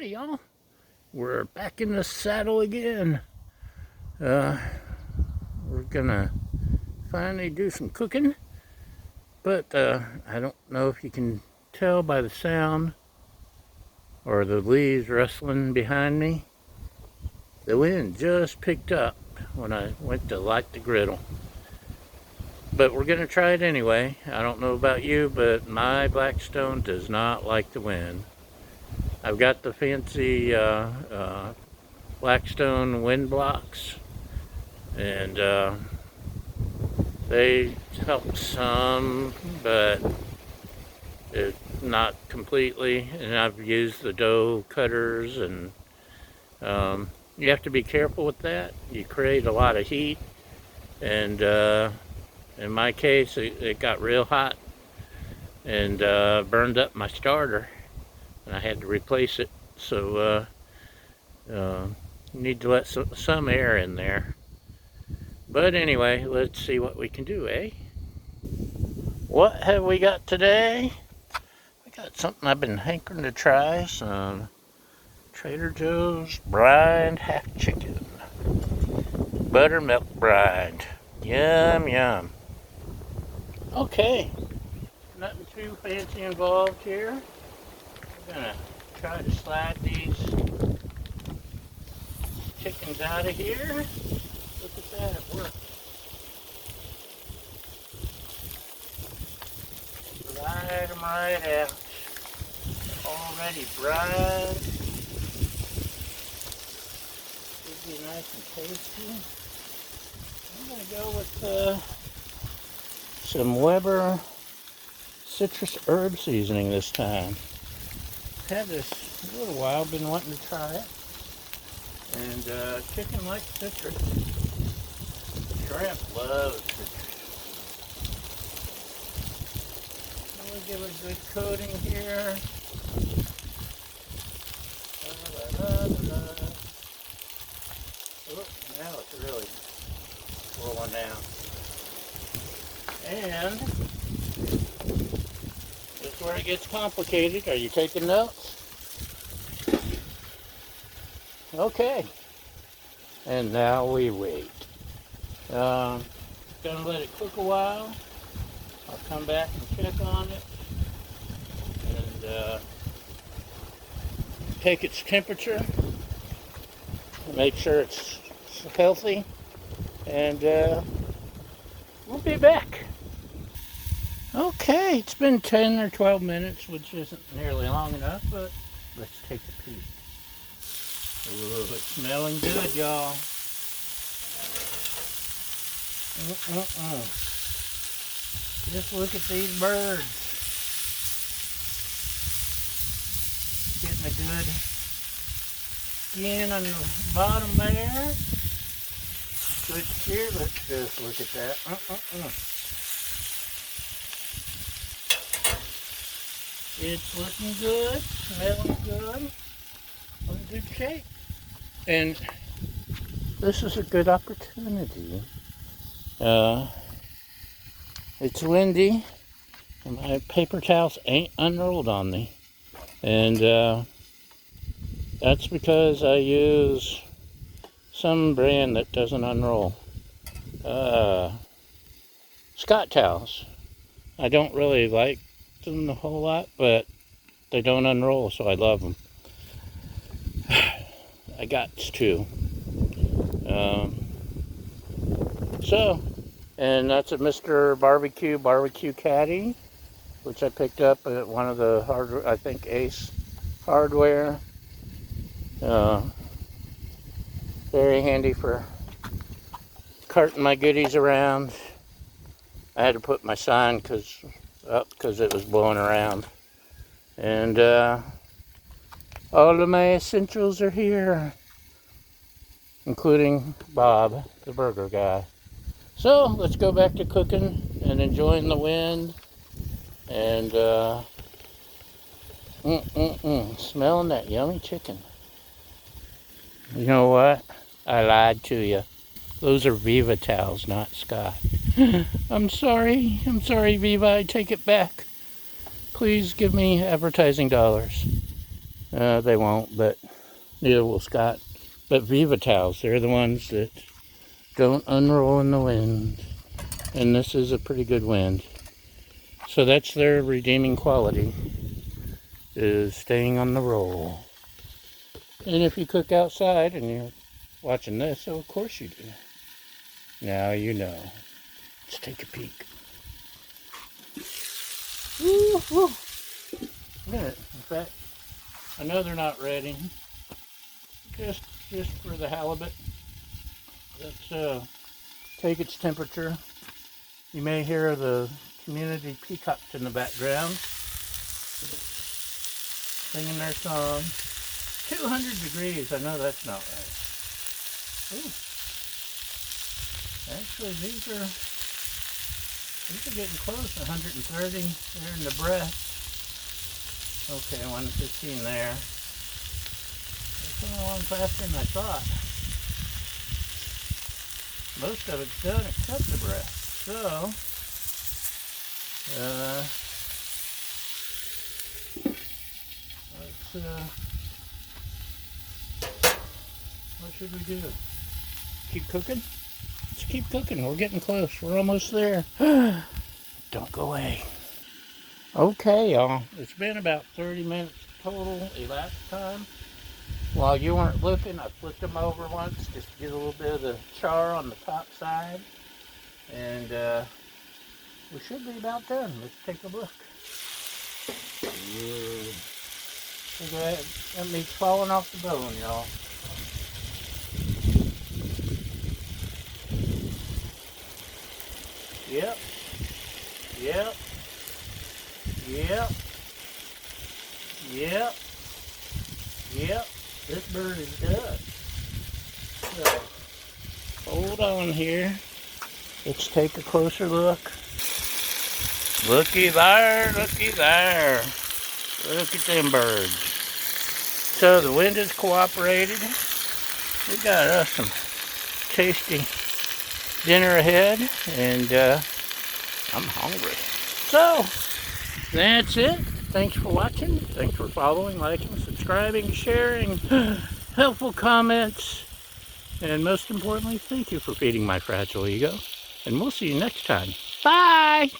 Howdy, y'all. We're back in the saddle again. We're gonna finally do some cooking, but I don't know if you can tell by the sound or the leaves rustling behind me. The wind just picked up when I went to light the griddle. But we're gonna try it anyway. I don't know about you, but my Blackstone does not like the wind. I've got the fancy Blackstone wind blocks, and they help some, but not completely. And I've used the dough cutters, and you have to be careful with that. You create a lot of heat, and in my case, it got real hot and burned up my starter, and I had to replace it. So you need to let some air in there. But anyway, let's see what we can do, eh? What have we got today? We got something I've been hankering to try. Some Trader Joe's brined half chicken. Buttermilk brined. Yum, yum. Okay, nothing too fancy involved here. I'm gonna try to slide these chickens out of here. Look at that, it worked. Slide them right out. Already brined. Should be nice and tasty. I'm gonna go with some Weber citrus herb seasoning this time. Had this a little while, been wanting to try it. And chicken likes citrus. Shrimp loves citrus. I'm going to give it a good coating here. Oh, now it's really rolling out. And this is where it gets complicated. Are you taking notes? Okay. And now we wait. Gonna let it cook a while. I'll come back and check on it and take its temperature, make sure it's healthy, and we'll be back. Okay, it's been 10 or 12 minutes, which isn't nearly long enough, but let's take a peek. Ooh, it's smelling good, y'all. Just look at these birds. Getting a good skin on the bottom there. Good sear. Let's just look at that. It's looking good, smelling good, in good shape. And this is a good opportunity. It's windy, and my paper towels ain't unrolled on me. And that's because I use some brand that doesn't unroll. Scott towels. I don't really like them a whole lot, but they don't unroll, so I love them. I got two. And that's a Mr. Barbecue Caddy, which I picked up at one of the hardware, I think Ace Hardware. Very handy for carting my goodies around. I had to put my sign up because it was blowing around. And all of my essentials are here, including Bob, the burger guy. So let's go back to cooking and enjoying the wind and smelling that yummy chicken. You know what? I lied to you. Those are Viva towels, not Scott. I'm sorry, Viva, I take it back. Please give me advertising dollars. They won't, but neither will Scott. But Viva towels, they're the ones that don't unroll in the wind. And this is a pretty good wind. So that's their redeeming quality, is staying on the roll. And if you cook outside and you're watching this, so of course you do. Now you know. Let's take a peek. Woo, woo. Look at it. In fact, I know they're not ready. Just for the halibut. Let's take its temperature. You may hear the community peacocks in the background singing their song. 200 degrees. I know that's not right. Ooh. Actually, these are getting close. 130 there in the breast. Okay, 115 there. It's going along faster than I thought. Most of it's done except the breast. So, what should we do? Keep cooking? Let's keep cooking. We're getting close. We're almost there. Don't go away. Okay, y'all. It's been about 30 minutes total elapsed time. While you weren't looking, I flipped them over once just to get a little bit of the char on the top side. And we should be about done. Let's take a look. Look at that. That meat's falling off the bone, y'all. Yep. Yep. Yep. Yep. Yep. This bird is done. So, hold on here. Let's take a closer look. Looky there, looky there. Look at them birds. So the wind has cooperated. We got us some tasty dinner ahead, and I'm hungry. So, that's it. Thanks for watching. Thanks for following, liking, subscribing, sharing, helpful comments, and most importantly, thank you for feeding my fragile ego. And we'll see you next time. Bye!